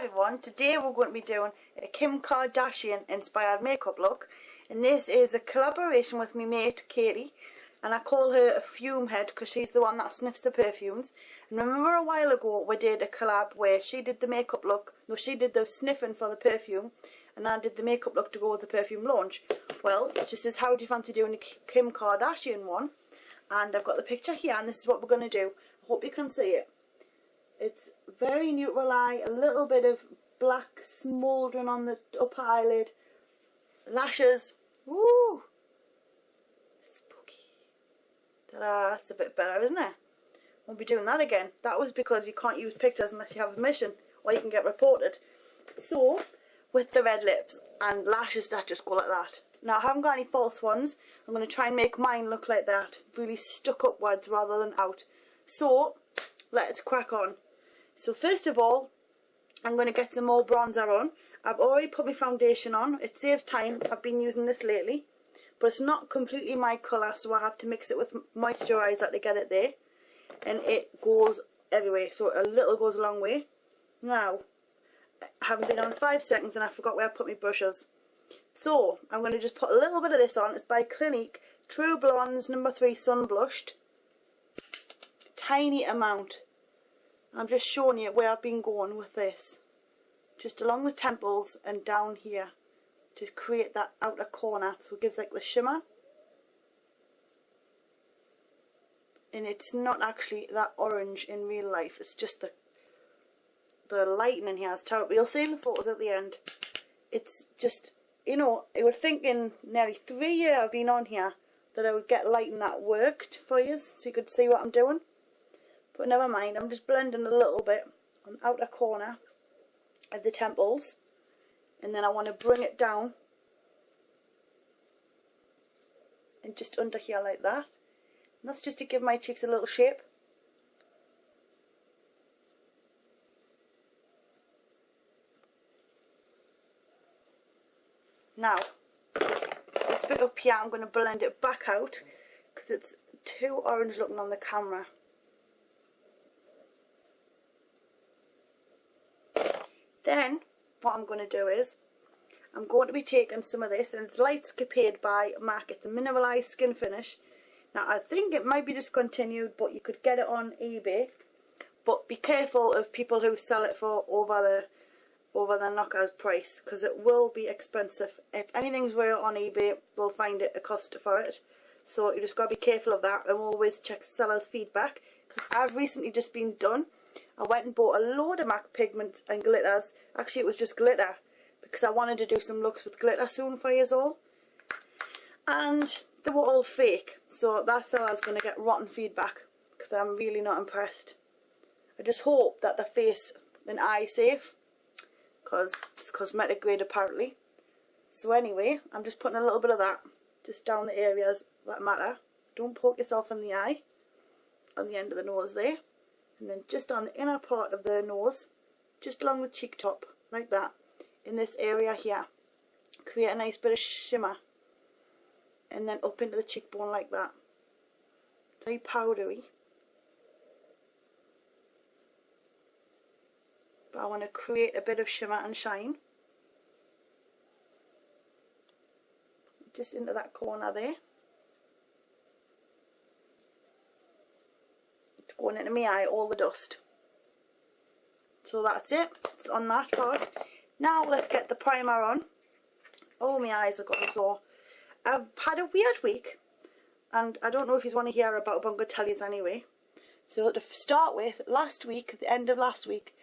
everyone, today we're going to be doing a Kim Kardashian inspired makeup look, and this is a collaboration with my mate Katie, and I call her a fume head because she's the one that sniffs the perfumes. And remember a while ago we did a collab where she did the makeup look, no, she did the sniffing for the perfume and I did the makeup look to go with the perfume launch. Well, she says, how do you fancy doing a Kim Kardashian one? And I've got the picture here and this is what we're going to do. I hope you can see it. It's very neutral eye, a little bit of black smouldering on the upper eyelid, lashes, woo, spooky. Ta-da, that's a bit better, isn't it? Won't be doing that again. That was because you can't use pictures unless you have permission, or you can get reported. So, with the red lips and lashes that just go like that. Now I haven't got any false ones. I'm going to try and make mine look like that, really stuck upwards rather than out. So, let's crack on. So first of all, I'm going to get some more bronzer on. I've already put my foundation on. It saves time. I've been using this lately. But it's not completely my colour, so I have to mix it with moisturiser to get it there. And it goes everywhere, so a little goes a long way. Now, I haven't been on 5 seconds and I forgot where I put my brushes. So, I'm going to just put a little bit of this on. It's by Clinique True Blondes No. 3 Sun Blushed. Tiny amount. I'm just showing you where I've been going with this. Just along the temples and down here to create that outer corner, so it gives like the shimmer. And it's not actually that orange in real life, it's just the lighting in here is terrible. You'll see in the photos at the end. It's just, you know, I would think in nearly 3 years I've been on here that I would get lighting that worked for you, so you could see what I'm doing. But never mind, I'm just blending a little bit on the outer corner of the temples, and then I want to bring it down and just under here like that. And that's just to give my cheeks a little shape. Now, this bit up here I'm going to blend it back out because it's too orange looking on the camera. Then, what I'm going to do is, I'm going to be taking some of this, and it's Lightscapade by MAC. It's a mineralized skin finish. Now, I think it might be discontinued, but you could get it on eBay. But be careful of people who sell it for over the knockout price, because it will be expensive. If anything's rare on eBay, they'll find it a cost for it. So you just got to be careful of that, and always check seller's feedback. Because I've recently just been done. I went and bought a load of MAC pigments and glitters. Actually, it was just glitter because I wanted to do some looks with glitter soon for you all. And they were all fake, so that seller's going to get rotten feedback because I'm really not impressed. I just hope that the face and eye safe because it's cosmetic grade apparently. So anyway, I'm just putting a little bit of that just down the areas that matter. Don't poke yourself in the eye, on the end of the nose there. And then just on the inner part of the nose, just along the cheek top, like that, in this area here. Create a nice bit of shimmer. And then up into the cheekbone like that. Very powdery. But I want to create a bit of shimmer and shine. Just into that corner there. Going into my eye, all the dust. So that's it. It's on that part. Now let's get the primer on. Oh, my eyes have gotten sore. I've had a weird week, and I don't know if you want to hear about it, but I'm going to tell you anyway. So to start with, last week, at the end of last week,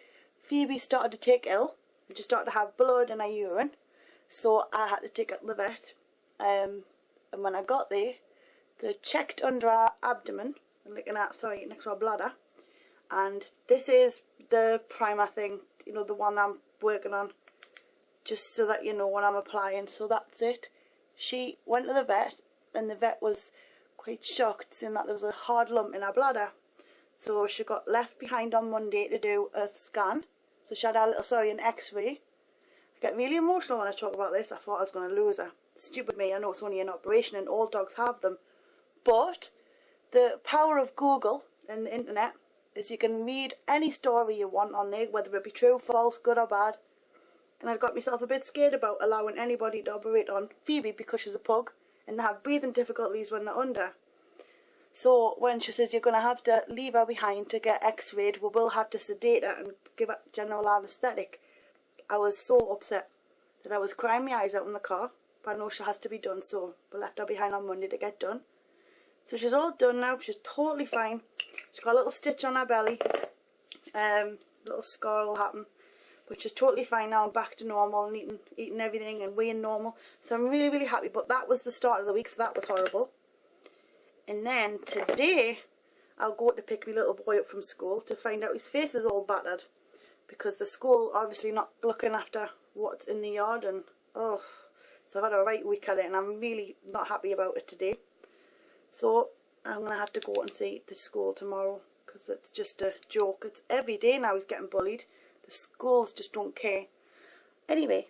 Phoebe started to take ill. And she started to have blood in her urine. So I had to take her to the vet. And when I got there, they checked under her abdomen. Looking at, sorry, next to our bladder, and this is the primer thing, you know, the one I'm working on, just so that you know what I'm applying. So that's it. She went to the vet, and the vet was quite shocked seeing that there was a hard lump in her bladder. So she got left behind on Monday to do a scan. So she had a little, an x-ray. I get really emotional when I talk about this. I thought I was going to lose her. Stupid me, I know it's only an operation and all dogs have them, but the power of Google and the internet is you can read any story you want on there, whether it be true, false, good or bad. And I've got myself a bit scared about allowing anybody to operate on Phoebe because she's a pug and they have breathing difficulties when they're under. So when she says you're going to have to leave her behind to get x-rayed, we will have to sedate her and give her general anaesthetic. I was so upset that I was crying my eyes out in the car, but I know she has to be done, so we left her behind on Monday to get done. So she's all done now, she's totally fine. She's got a little stitch on her belly, little scar will happen, but she's totally fine now and back to normal and eating everything and weighing normal. So I'm really, really happy, but that was the start of the week, so that was horrible. And then today, I'll go to pick my little boy up from school to find out his face is all battered. Because the school obviously not looking after what's in the yard and oh. So I've had a right week at it and I'm really not happy about it today. So I'm going to have to go and see the school tomorrow. Because it's just a joke. It's every day now he's getting bullied. The schools just don't care. Anyway,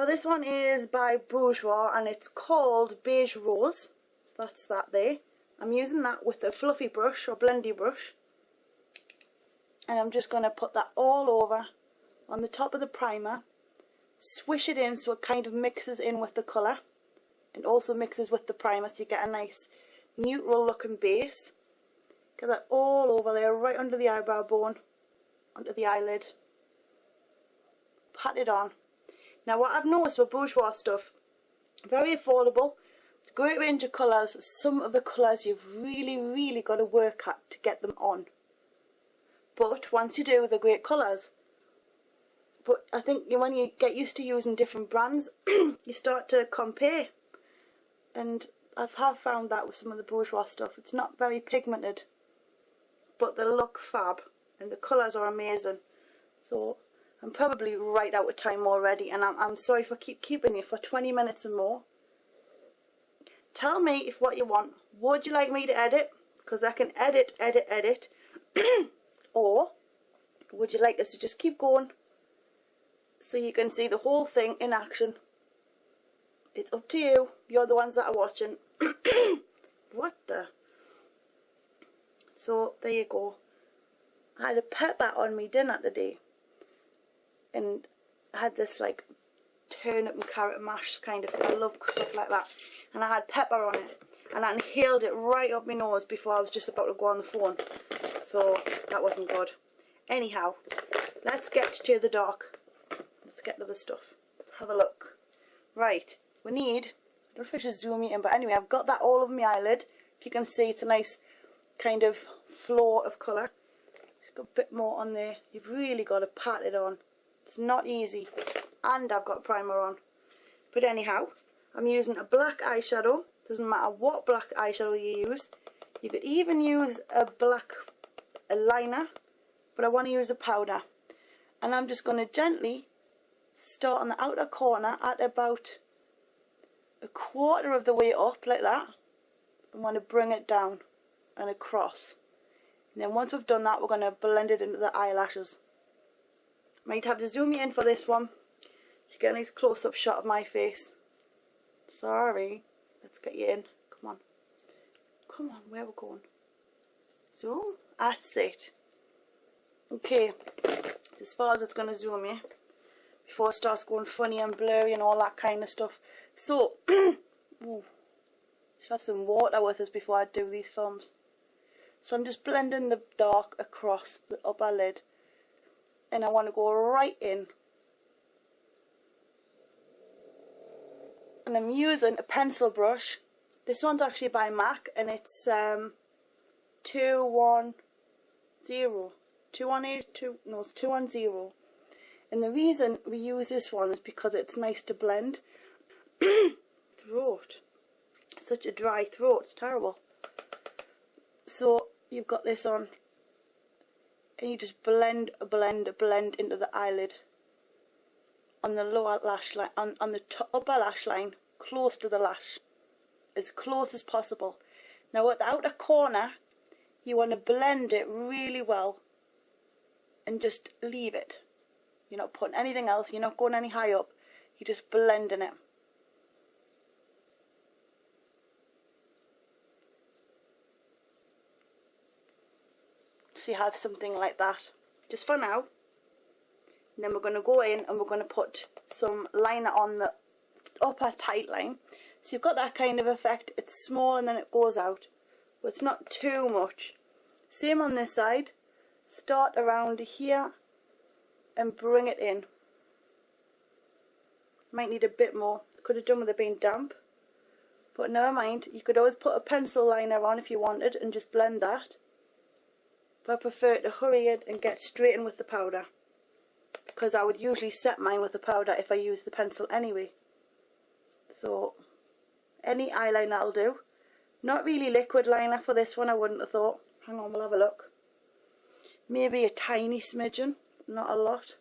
this one is by Bourjois and it's called Beige Rose. That's that there. I'm using that with a fluffy brush or blendy brush. And I'm just going to put that all over on the top of the primer. Swish it in so it kind of mixes in with the colour. And also mixes with the primer so you get a nice neutral looking base. Get that all over there, right under the eyebrow bone, onto the eyelid. Pat it on. Now what I've noticed with Bourjois stuff, very affordable. Great range of colours. Some of the colours you've really got to work at to get them on. But once you do, they're great colours. But I think when you get used to using different brands, you start to compare. And I have found that with some of the Bourjois stuff. It's not very pigmented, but they look fab. And the colours are amazing. So I'm probably right out of time already. And I'm sorry for keeping you for 20 minutes and more. Tell me if what you want. Would you like me to edit? Because I can edit. Or would you like us to just keep going so you can see the whole thing in action? It's up to you. You're the ones that are watching. What the? So there you go. I had a pepper on me dinner today. And I had this like turnip and carrot mash kind of thing. I love stuff like that. And I had pepper on it. And I inhaled it right up my nose before I was just about to go on the phone. So that wasn't good. Anyhow, let's get to the dock. Let's get to the stuff. Have a look. Right, we need, I don't know if I should zoom you in, but anyway, I've got that all over my eyelid. If you can see, it's a nice kind of flow of colour. Just got a bit more on there. You've really got to pat it on. It's not easy. And I've got primer on. But anyhow, I'm using a black eyeshadow. Doesn't matter what black eyeshadow you use. You could even use a black liner, but I want to use a powder. And I'm just going to gently start on the outer corner at about a quarter of the way up, like that. I want to bring it down and across. And then once we've done that, we're going to blend it into the eyelashes. Might have to zoom you in for this one to get a nice close-up shot of my face. Sorry. Let's get you in. Come on. Come on, where are we going? Zoom? That's it. Okay. It's as far as it's going to zoom you. Before it starts going funny and blurry and all that kind of stuff. So, ooh, should have some water with us before I do these films. So I'm just blending the dark across the upper lid. And I want to go right in. And I'm using a pencil brush. This one's actually by MAC and it's 210. 218, no, it's 210. And the reason we use this one is because it's nice to blend. Throat. Such a dry throat, it's terrible. So you've got this on and you just blend into the eyelid. On the lower lash line, on the upper lash line, close to the lash, as close as possible. Now at the outer corner, you want to blend it really well and just leave it. You're not putting anything else, you're not going any high up, you're just blending it. So you have something like that, just for now. And then we're going to go in and we're going to put some liner on the upper tight line. So you've got that kind of effect. It's small and then it goes out, but it's not too much. Same on this side. Start around here and bring it in. Might need a bit more. Could have done with it being damp, but never mind. You could always put a pencil liner on if you wanted and just blend that. But I prefer to hurry it and get straight in with the powder, because I would usually set mine with the powder if I use the pencil anyway. So any eyeliner will do. Not really liquid liner for this one, I wouldn't have thought. Hang on, we'll have a look. Maybe a tiny smidgen, not a lot.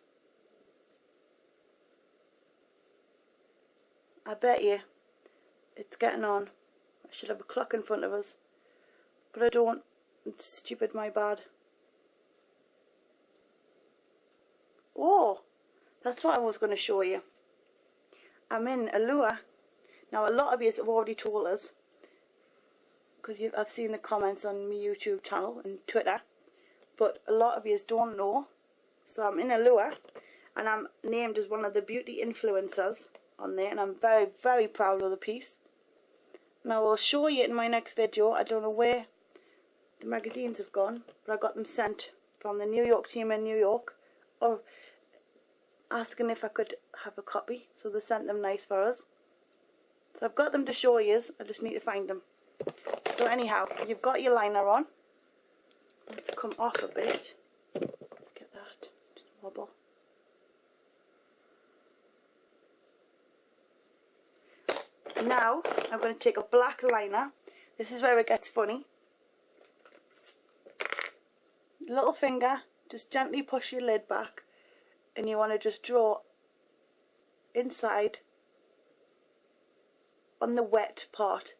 I bet you it's getting on. I should have a clock in front of us, but I don't. It's stupid, my bad. Oh, that's what I was going to show you. I'm in Allure. Now a lot of you have already told us, because I've seen the comments on my YouTube channel and Twitter, but a lot of you don't know. So I'm in Allure and I'm named as one of the beauty influencers on there, and I'm very, very proud of the piece. And I will show you in my next video. I don't know where the magazines have gone, but I got them sent from the New York team in New York, or asking if I could have a copy, so they sent them nice for us. So I've got them to show you, I just need to find them. So anyhow, you've got your liner on. Let's come off a bit. Let's get that, just wobble. Now I'm going to take a black liner. This is where it gets funny. Little finger, just gently push your lid back, and you want to just draw inside on the wet part.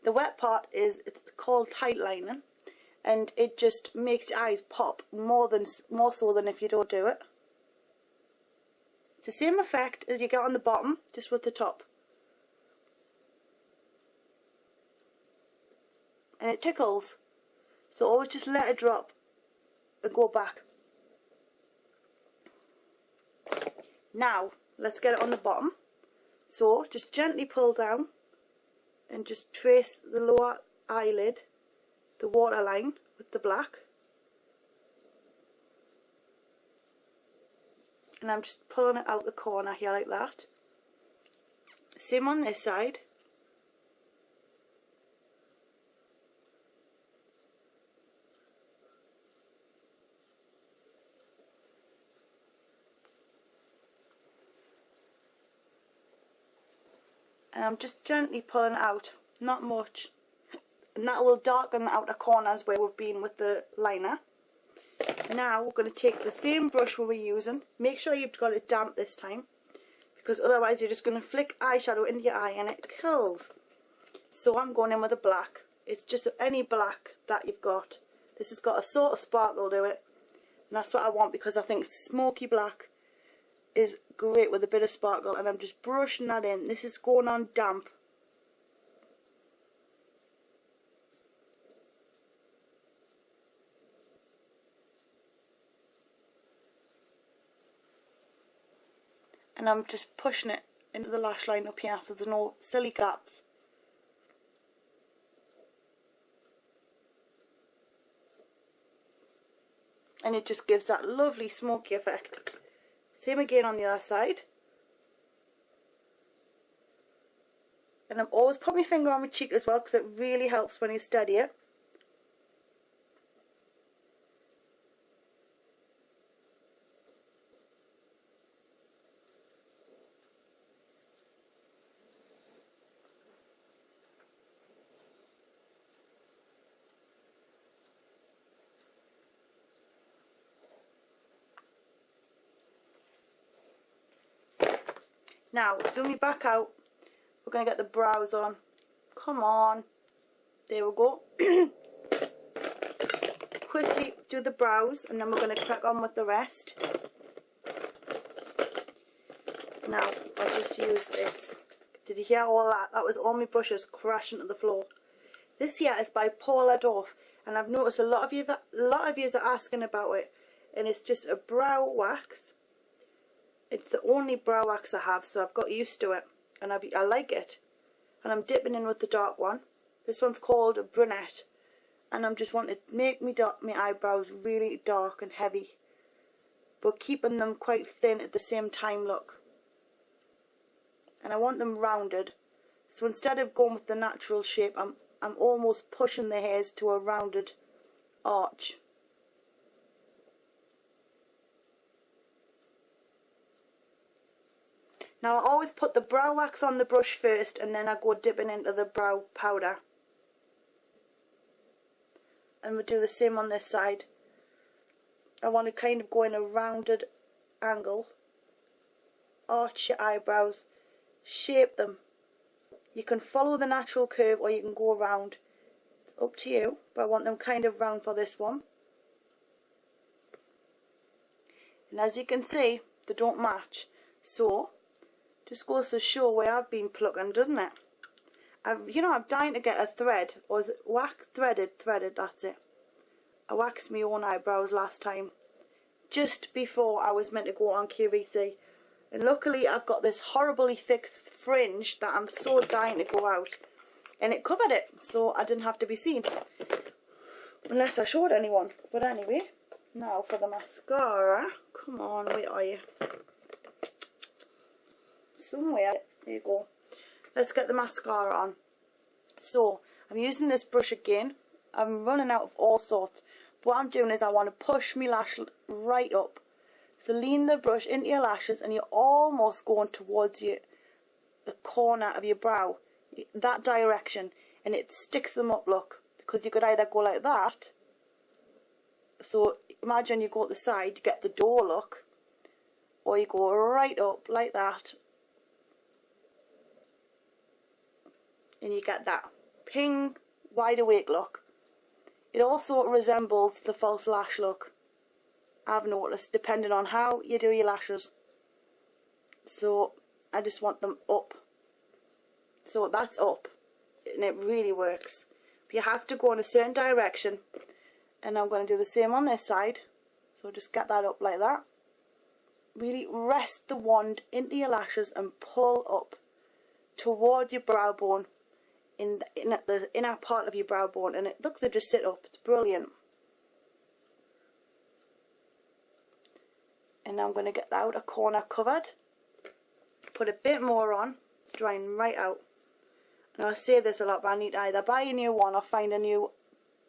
The wet part it's called tight lining, and it just makes your eyes pop more so than if you don't do it. It's the same effect as you get on the bottom, just with the top. And it tickles, so always just let it drop and go back. Now let's get it on the bottom. So just gently pull down and just trace the lower eyelid, the waterline with the black, and I'm just pulling it out the corner here like that. Same on this side. And I'm just gently pulling it out, not much. And that will darken the outer corners where we've been with the liner. Now we're going to take the same brush we were using. Make sure you've got it damp this time, because otherwise you're just going to flick eyeshadow into your eye and it kills. So I'm going in with a black. It's just any black that you've got. This has got a sort of sparkle to it, and that's what I want, because I think smoky black is great with a bit of sparkle, and I'm just brushing that in. This is going on damp. And I'm just pushing it into the lash line up here so there's no silly gaps. And it just gives that lovely smoky effect. Same again on the other side. And I'm always putting my finger on my cheek as well, because it really helps when you steady it. Now, zoom me back out. We're going to get the brows on. Come on. There we go. Quickly do the brows, and then we're going to crack on with the rest. Now, I just used this. Did you hear all that? That was all my brushes crashing to the floor. This here is by Paula Dorf, and I've noticed a lot of you are asking about it. And it's just a brow wax. It's the only brow wax I have, so I've got used to it, and I like it. And I'm dipping in with the dark one. This one's called a brunette, and I'm just wanting to make my eyebrows really dark and heavy, but keeping them quite thin at the same time. Look, and I want them rounded. So instead of going with the natural shape, I'm almost pushing the hairs to a rounded arch. Now I always put the brow wax on the brush first, and then I go dipping into the brow powder. And we'll do the same on this side. I want to kind of go in a rounded angle, arch your eyebrows, shape them. You can follow the natural curve or you can go around. It's up to you, but I want them kind of round for this one. And as you can see, they don't match. So, just goes to show where I've been plucking, doesn't it? I'm dying to get a thread. Or is it wax? Threaded, that's it. I waxed my own eyebrows last time, just before I was meant to go on QVC. And luckily I've got this horribly thick fringe that I'm so dying to go out. And it covered it, so I didn't have to be seen. Unless I showed anyone. But anyway, now for the mascara. Come on, where are you? Somewhere. There you go. Let's get the mascara on. So, I'm using this brush again. I'm running out of all sorts. What I'm doing is I want to push my lash right up. So lean the brush into your lashes and you're almost going towards the corner of your brow. That direction. And it sticks them up, look. Because you could either go like that. So imagine you go to the side, you get the door look. Or you go right up like that. And you get that ping, wide awake look. It also resembles the false lash look, I've noticed, depending on how you do your lashes. So I just want them up. So that's up, and it really works. But you have to go in a certain direction, and I'm going to do the same on this side. So just get that up like that. Really rest the wand into your lashes and pull up toward your brow bone. In the inner part of your brow bone, and it looks to just sit up. It's brilliant. And now I'm going to get the outer corner covered. Put a bit more on. It's drying right out. And I say this a lot, but I need to either buy a new one or find a new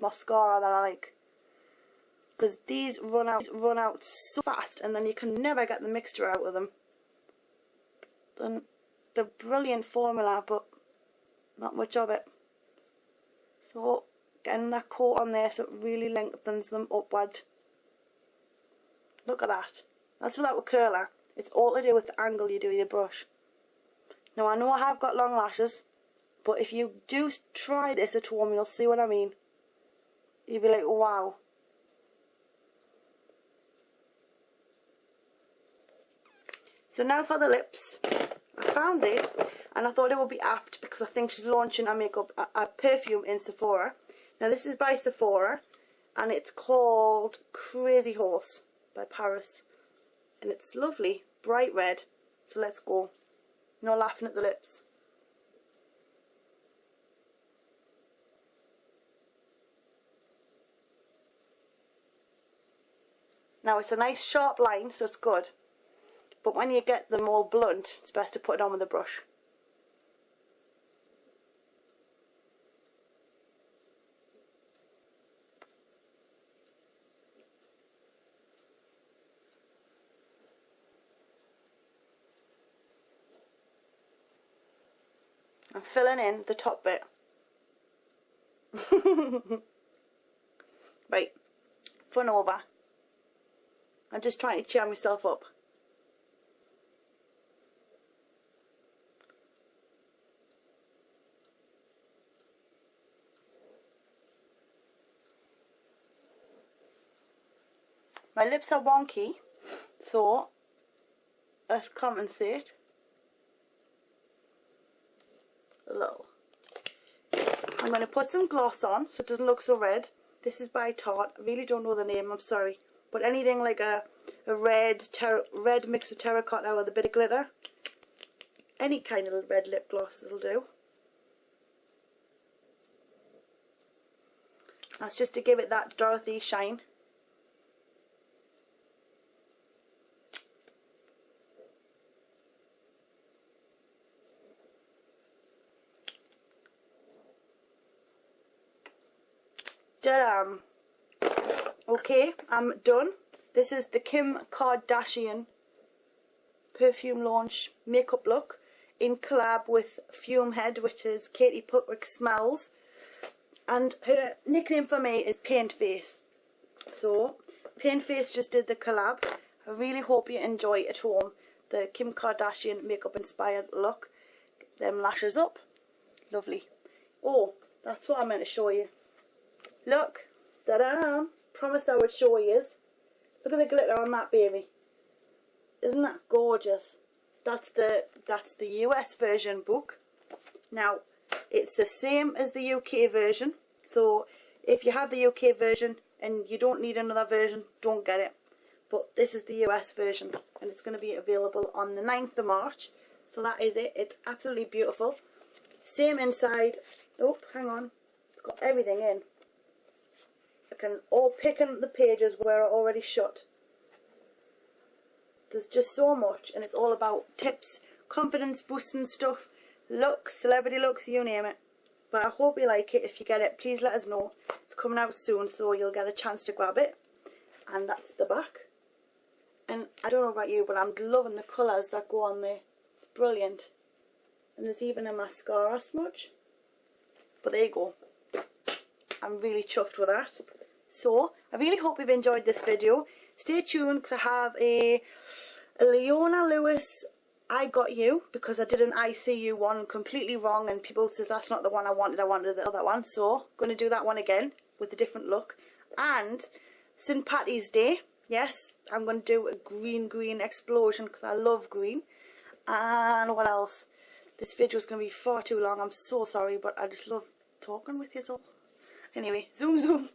mascara that I like. Because these run out so fast, and then you can never get the mixture out of them. And they're brilliant formula, but not much of it. So getting that coat on there so it really lengthens them upward. Look at that. That's without a curler. It's all to do with the angle you do with your brush. Now I know I have got long lashes, but if you do try this at home, you'll see what I mean. You'll be like, wow. So now for the lips. I found this and I thought it would be apt because I think she's launching a perfume in Sephora. Now this is by Sephora and it's called Crazy Horse by Paris. And it's lovely, bright red. So let's go. No laughing at the lips. Now it's a nice sharp line, so it's good. But when you get them all blunt, it's best to put it on with a brush. I'm filling in the top bit. Right, front over. I'm just trying to cheer myself up. My lips are wonky, so let's compensate a little. I'm going to put some gloss on so it doesn't look so red. This is by Tarte. I really don't know the name, I'm sorry. But anything like a red mix of terracotta with a bit of glitter. Any kind of red lip gloss will do. That's just to give it that Dorothy shine. Ta-da! Okay, I'm done. This is the Kim Kardashian Perfume Launch makeup look in collab with Fume Head, which is Katie Putrick Smells. And her nickname for me is Paintface. So, Paintface just did the collab. I really hope you enjoy at home the Kim Kardashian makeup inspired look. Them lashes up. Lovely. Oh, that's what I meant to show you. Look. Ta-da! Promised I would show you. Look at the glitter on that baby. Isn't that gorgeous? That's the US version book. Now, it's the same as the UK version. So, if you have the UK version and you don't need another version, don't get it. But this is the US version. And it's going to be available on the 9th of March. So that is it. It's absolutely beautiful. Same inside. Oh, hang on. It's got everything in. I can all pick in the pages where are already shut. There's just so much, and it's all about tips, confidence boosting stuff, looks, celebrity looks, you name it. But I hope you like it. If you get it, please let us know. It's coming out soon, so you'll get a chance to grab it. And that's the back. And I don't know about you, but I'm loving the colours that go on there. It's brilliant. And there's even a mascara smudge. But there you go. I'm really chuffed with that. So, I really hope you've enjoyed this video. Stay tuned because I have a Leona Lewis I Got You, because I did an I See You one completely wrong and people says that's not the one I wanted the other one. So, going to do that one again with a different look. And St. Patty's Day, yes, I'm going to do a green explosion because I love green. And what else? This video is going to be far too long, I'm so sorry, but I just love talking with you all. Anyway, zoom.